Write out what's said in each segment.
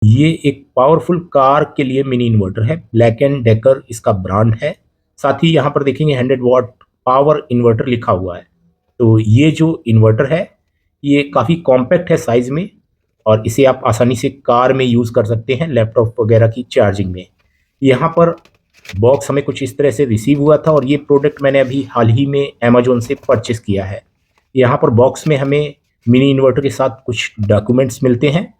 ये एक powerful car के लिए मिनी इन्वर्टर है। ब्लैक एंड डेकर इसका ब्रांड है। साथ ही यहाँ पर देखेंगे 100 वॉट पावर इन्वर्टर लिखा हुआ है। तो ये जो इन्वर्टर है ये काफ़ी कॉम्पैक्ट है साइज़ में, और इसे आप आसानी से कार में यूज़ कर सकते हैं, लैपटॉप वगैरह की चार्जिंग में। यहाँ पर बॉक्स हमें कुछ इस तरह से रिसीव हुआ था, और ये प्रोडक्ट मैंने अभी हाल ही में अमेज़न से परचेस किया है। यहाँ पर बॉक्स में हमें मिनी इन्वर्टर के साथ कुछ डॉक्यूमेंट्स मिलते हैं,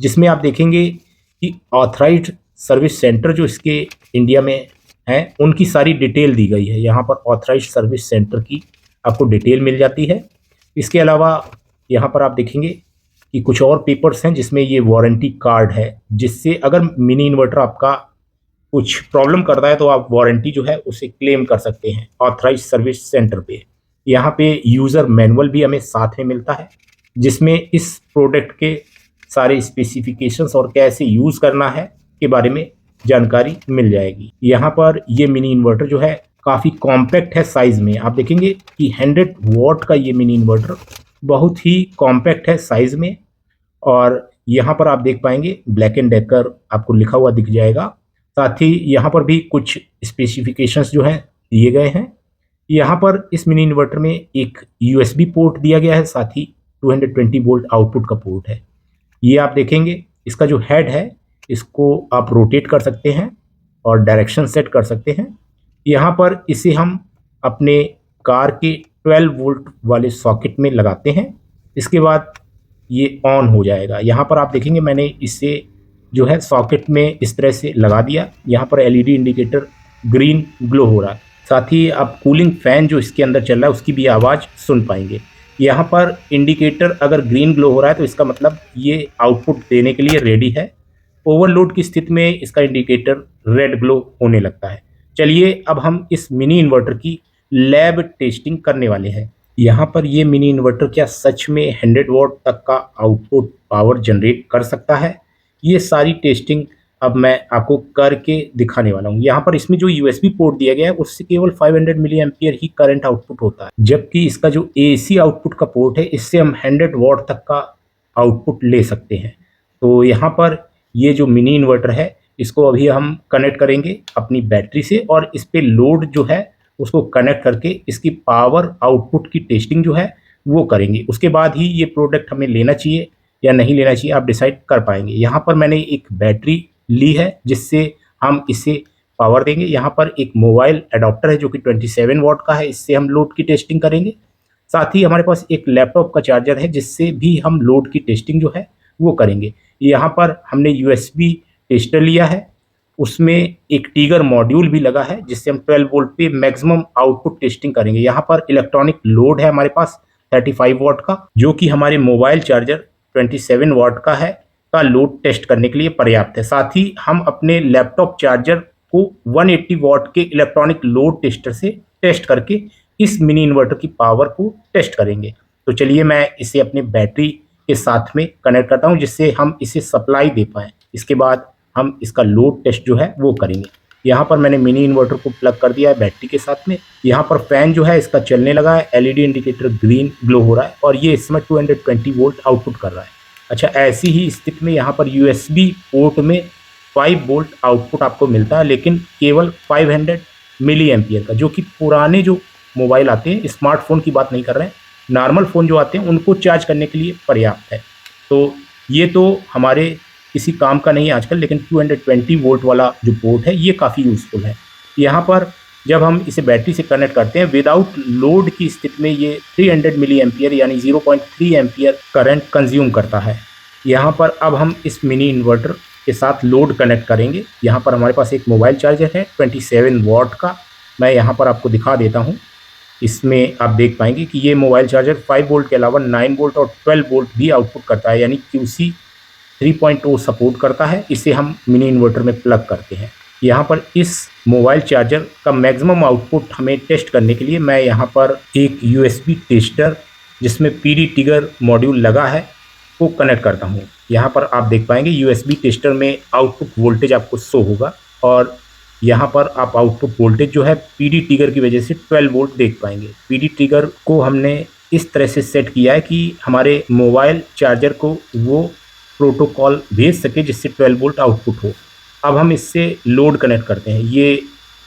जिसमें आप देखेंगे कि ऑथराइज्ड सर्विस सेंटर जो इसके इंडिया में हैं, उनकी सारी डिटेल दी गई है। यहाँ पर ऑथराइज्ड सर्विस सेंटर की आपको डिटेल मिल जाती है। इसके अलावा यहाँ पर आप देखेंगे कि कुछ और पेपर्स हैं, जिसमें ये वारंटी कार्ड है, जिससे अगर मिनी इन्वर्टर आपका कुछ प्रॉब्लम करता है तो आप वारंटी जो है उसे क्लेम कर सकते हैं ऑथराइज्ड सर्विस सेंटर पे। यहाँ पे यूज़र मैनुअल भी हमें साथ में मिलता है, जिसमें इस प्रोडक्ट के सारे स्पेसिफिकेशंस और कैसे यूज़ करना है के बारे में जानकारी मिल जाएगी। यहाँ पर ये मिनी इन्वर्टर जो है काफ़ी कॉम्पैक्ट है साइज़ में। आप देखेंगे कि 100 वॉट का ये मिनी इन्वर्टर बहुत ही कॉम्पैक्ट है साइज़ में। और यहाँ पर आप देख पाएंगे ब्लैक एंड डेकर आपको लिखा हुआ दिख जाएगा। साथ ही यहाँ पर भी कुछ स्पेसिफिकेशंस जो हैं दिए गए हैं। यहाँ पर इस मिनी इन्वर्टर में एक यूएसबी पोर्ट दिया गया है, साथ ही 220 वोल्ट आउटपुट का पोर्ट है। ये आप देखेंगे इसका जो हेड है इसको आप रोटेट कर सकते हैं और डायरेक्शन सेट कर सकते हैं। यहाँ पर इसे हम अपने कार के 12 वोल्ट वाले सॉकेट में लगाते हैं। इसके बाद ये ऑन हो जाएगा। यहाँ पर आप देखेंगे मैंने इसे जो है सॉकेट में इस तरह से लगा दिया। यहाँ पर एलईडी इंडिकेटर ग्रीन ग्लो हो रहा है। साथ ही आप कूलिंग फैन जो इसके अंदर चल रहा है उसकी भी आवाज़ सुन पाएंगे। यहाँ पर इंडिकेटर अगर ग्रीन ग्लो हो रहा है तो इसका मतलब ये आउटपुट देने के लिए रेडी है। ओवरलोड की स्थिति में इसका इंडिकेटर रेड ग्लो होने लगता है। चलिए अब हम इस मिनी इन्वर्टर की लैब टेस्टिंग करने वाले हैं। यहाँ पर ये मिनी इन्वर्टर क्या सच में 100 वॉट तक का आउटपुट पावर जनरेट कर सकता है, ये सारी टेस्टिंग अब मैं आपको करके दिखाने वाला हूँ। यहाँ पर इसमें जो यूएसबी पोर्ट दिया गया है उससे केवल 500 मिली एम्पियर ही करंट आउटपुट होता है, जबकि इसका जो एसी आउटपुट का पोर्ट है इससे हम 100 वॉट तक का आउटपुट ले सकते हैं। तो यहाँ पर ये जो मिनी इन्वर्टर है इसको अभी हम कनेक्ट करेंगे अपनी बैटरी से, और इस पे लोड जो है उसको कनेक्ट करके इसकी पावर आउटपुट की टेस्टिंग जो है वो करेंगे। उसके बाद ही ये प्रोडक्ट हमें लेना चाहिए या नहीं लेना चाहिए आप डिसाइड कर पाएंगे। यहाँ पर मैंने एक बैटरी ली है जिससे हम इसे पावर देंगे। यहाँ पर एक मोबाइल अडॉप्टर है जो कि 27 वॉट का है, इससे हम लोड की टेस्टिंग करेंगे। साथ ही हमारे पास एक लैपटॉप का चार्जर है जिससे भी हम लोड की टेस्टिंग जो है वो करेंगे। यहाँ पर हमने यूएसबी टेस्टर लिया है, उसमें एक टीगर मॉड्यूल भी लगा है जिससे हम 12 वोल्ट पे मैक्सिमम आउटपुट टेस्टिंग करेंगे। यहाँ पर इलेक्ट्रॉनिक लोड है हमारे पास 35 वॉट का, जो कि हमारे मोबाइल चार्जर 27 वॉट का है का लोड टेस्ट करने के लिए पर्याप्त है। साथ ही हम अपने लैपटॉप चार्जर को 180 वॉट के इलेक्ट्रॉनिक लोड टेस्टर से टेस्ट करके इस मिनी इन्वर्टर की पावर को टेस्ट करेंगे। तो चलिए मैं इसे अपने बैटरी के साथ में कनेक्ट करता हूं जिससे हम इसे सप्लाई दे पाएँ। इसके बाद हम इसका लोड टेस्ट जो है वो करेंगे। यहाँ पर मैंने मिनी इन्वर्टर को प्लग कर दिया है बैटरी के साथ में। यहाँ पर फैन जो है इसका चलने लगा है, एलईडी इंडिकेटर ग्रीन ग्लो हो रहा है और ये इस समय 220 वोल्ट आउटपुट कर रहा है। अच्छा, ऐसी ही स्थिति में यहाँ पर यूएसबी पोर्ट में 5 वोल्ट आउटपुट आपको मिलता है, लेकिन केवल 500 मिली एम्पियर का, जो कि पुराने जो मोबाइल आते हैं, स्मार्टफोन की बात नहीं कर रहे हैं, नॉर्मल फ़ोन जो आते हैं उनको चार्ज करने के लिए पर्याप्त है। तो ये तो हमारे किसी काम का नहीं है आजकल, लेकिन 220 वोल्ट वाला जो पोर्ट है ये काफ़ी यूज़फुल है। यहाँ पर जब हम इसे बैटरी से कनेक्ट करते हैं विदाउट लोड की स्थिति में ये 300 मिली एम्पियर यानी 0.3 एम्पियर करंट कंज्यूम करता है। यहाँ पर अब हम इस मिनी इन्वर्टर के साथ लोड कनेक्ट करेंगे। यहाँ पर हमारे पास एक मोबाइल चार्जर है 27 वॉट का, मैं यहाँ पर आपको दिखा देता हूँ। इसमें आप देख पाएंगे कि ये मोबाइल चार्जर 5 वोल्ट के अलावा 9 वोल्ट और 12 वोल्ट भी आउटपुट करता है, यानी QC 3.0 सपोर्ट करता है। इसे हम मिनी इन्वर्टर में प्लग करते हैं। यहाँ पर इस मोबाइल चार्जर का मैक्सिमम आउटपुट हमें टेस्ट करने के लिए मैं यहाँ पर एक यूएसबी टेस्टर जिसमें PD टिगर मॉड्यूल लगा है को कनेक्ट करता हूँ। यहाँ पर आप देख पाएंगे यूएसबी टेस्टर में आउटपुट वोल्टेज आपको शो होगा, और यहाँ पर आप आउटपुट वोल्टेज जो है PD टिगर की वजह से 12 वोल्ट देख पाएंगे। PD टिगर को हमने इस तरह से सेट किया है कि हमारे मोबाइल चार्जर को वो प्रोटोकॉल भेज सके जिससे 12 वोल्ट आउटपुट हो। अब हम इससे लोड कनेक्ट करते हैं। ये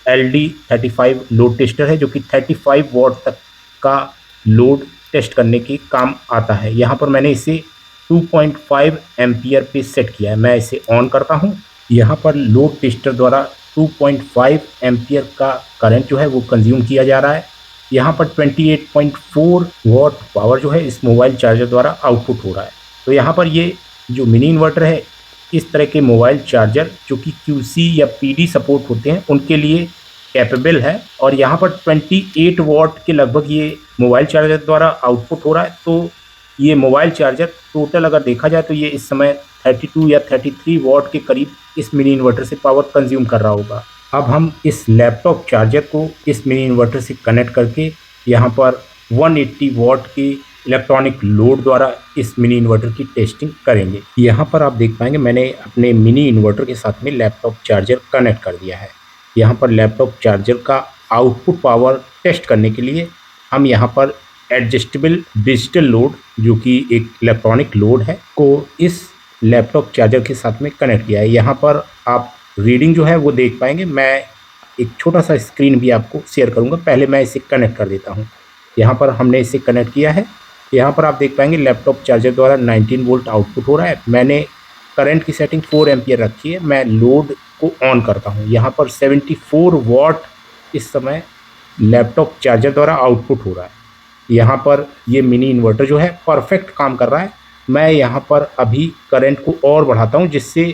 LD35 लोड टेस्टर है जो कि 35 वॉट तक का लोड टेस्ट करने के काम आता है। यहाँ पर मैंने इसे 2.5 एम्पियर पे सेट किया है। मैं इसे ऑन करता हूँ। यहाँ पर लोड टेस्टर द्वारा 2.5 एम्पियर का करंट जो है वो कंज्यूम किया जा रहा है। यहाँ पर 28.4 वॉट पावर जो है इस मोबाइल चार्जर द्वारा आउटपुट हो रहा है। तो यहाँ पर ये जो मिनी इन्वर्टर है, इस तरह के मोबाइल चार्जर जो कि QC या PD सपोर्ट होते हैं उनके लिए कैपेबल है। और यहाँ पर 28 वॉट के लगभग ये मोबाइल चार्जर द्वारा आउटपुट हो रहा है। तो ये मोबाइल चार्जर टोटल अगर देखा जाए तो ये इस समय 32 या 33 वॉट के करीब इस मिनी इन्वर्टर से पावर कंज्यूम कर रहा होगा। अब हम इस लैपटॉप चार्जर को इस मिनी इन्वर्टर से कनेक्ट करके यहाँ पर 180 वॉट की इलेक्ट्रॉनिक लोड द्वारा इस मिनी इन्वर्टर की टेस्टिंग करेंगे। यहाँ पर आप देख पाएंगे मैंने अपने मिनी इन्वर्टर के साथ में लैपटॉप चार्जर कनेक्ट कर दिया है। यहाँ पर लैपटॉप चार्जर का आउटपुट पावर टेस्ट करने के लिए हम यहाँ पर एडजस्टेबल डिजिटल लोड जो कि एक इलेक्ट्रॉनिक लोड है को इस लैपटॉप चार्जर के साथ में कनेक्ट किया है। यहाँ पर आप रीडिंग जो है वो देख पाएंगे। मैं एक छोटा सा स्क्रीन भी आपको शेयर करूँगा। पहले मैं इसे कनेक्ट कर देता हूँ। यहाँ पर हमने इसे कनेक्ट किया है। यहाँ पर आप देख पाएंगे लैपटॉप चार्जर द्वारा 19 वोल्ट आउटपुट हो रहा है। मैंने करंट की सेटिंग 4 एम्पियर रखी है। मैं लोड को ऑन करता हूँ। यहाँ पर 74 वॉट इस समय लैपटॉप चार्जर द्वारा आउटपुट हो रहा है। यहाँ पर ये मिनी इन्वर्टर जो है परफेक्ट काम कर रहा है। मैं यहाँ पर अभी करंट को और बढ़ाता हूँ जिससे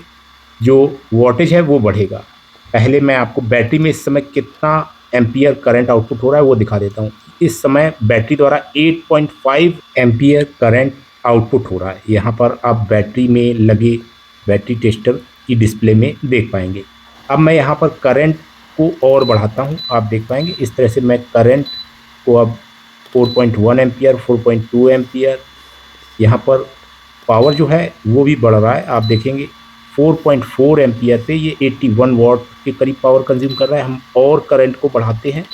जो वोल्टेज है वो बढ़ेगा। पहले मैं आपको बैटरी में इस समय कितना एम्पियर करंट आउटपुट हो रहा है वो दिखा देता हूँ। इस समय बैटरी द्वारा 8.5 एम्पियर करंट आउटपुट हो रहा है। यहाँ पर आप बैटरी में लगे बैटरी टेस्टर की डिस्प्ले में देख पाएंगे। अब मैं यहाँ पर करंट को और बढ़ाता हूँ। आप देख पाएंगे इस तरह से मैं करंट को अब 4.1 एम्पियर, 4.2 एम्पियर, यहाँ पर पावर जो है वो भी बढ़ रहा है। आप देखेंगे 4.4 एम्पियर पे ये 81 वॉट के करीब पावर कंज्यूम कर रहा है। हम और करंट को बढ़ाते हैं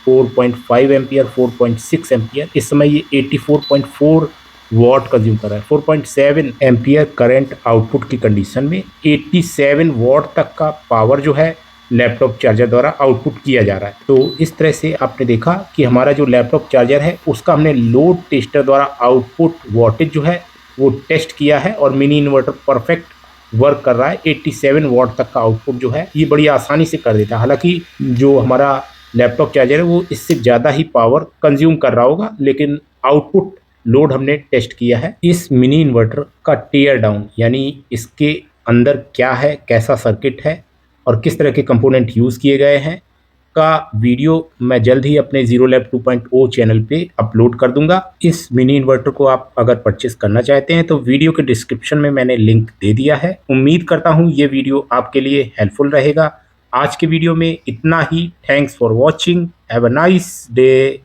4.5 एम्पियर, 4.6 एम्पियर। इस समय ये 84.4 वॉट कंज्यूम कर रहा है। 4.7 एम्पियर करंट आउटपुट की कंडीशन में 87 वॉट तक का पावर जो है लैपटॉप चार्जर द्वारा आउटपुट किया जा रहा है। तो इस तरह से आपने देखा कि हमारा जो लैपटॉप चार्जर है उसका हमने लोड टेस्टर द्वारा आउटपुट वॉटेज जो है वो टेस्ट किया है और मिनी इन्वर्टर परफेक्ट वर्क कर रहा है। 87 वॉट तक का आउटपुट जो है ये बड़ी आसानी से कर देता है। हालांकि जो हमारा लैपटॉप चार्जर है वो इससे ज़्यादा ही पावर कंज्यूम कर रहा होगा, लेकिन आउटपुट लोड हमने टेस्ट किया है। इस मिनी इन्वर्टर का टीयर डाउन यानी इसके अंदर क्या है, कैसा सर्किट है और किस तरह के कंपोनेंट यूज़ किए गए हैं का वीडियो मैं जल्द ही अपने जीरो लैब 2.0 चैनल पे अपलोड कर दूंगा। इस मिनी इन्वर्टर को आप अगर परचेस करना चाहते हैं तो वीडियो के डिस्क्रिप्शन में मैंने लिंक दे दिया है। उम्मीद करता हूँ ये वीडियो आपके लिए हेल्पफुल रहेगा। आज के वीडियो में इतना ही। Thanks for watching. Have a nice day.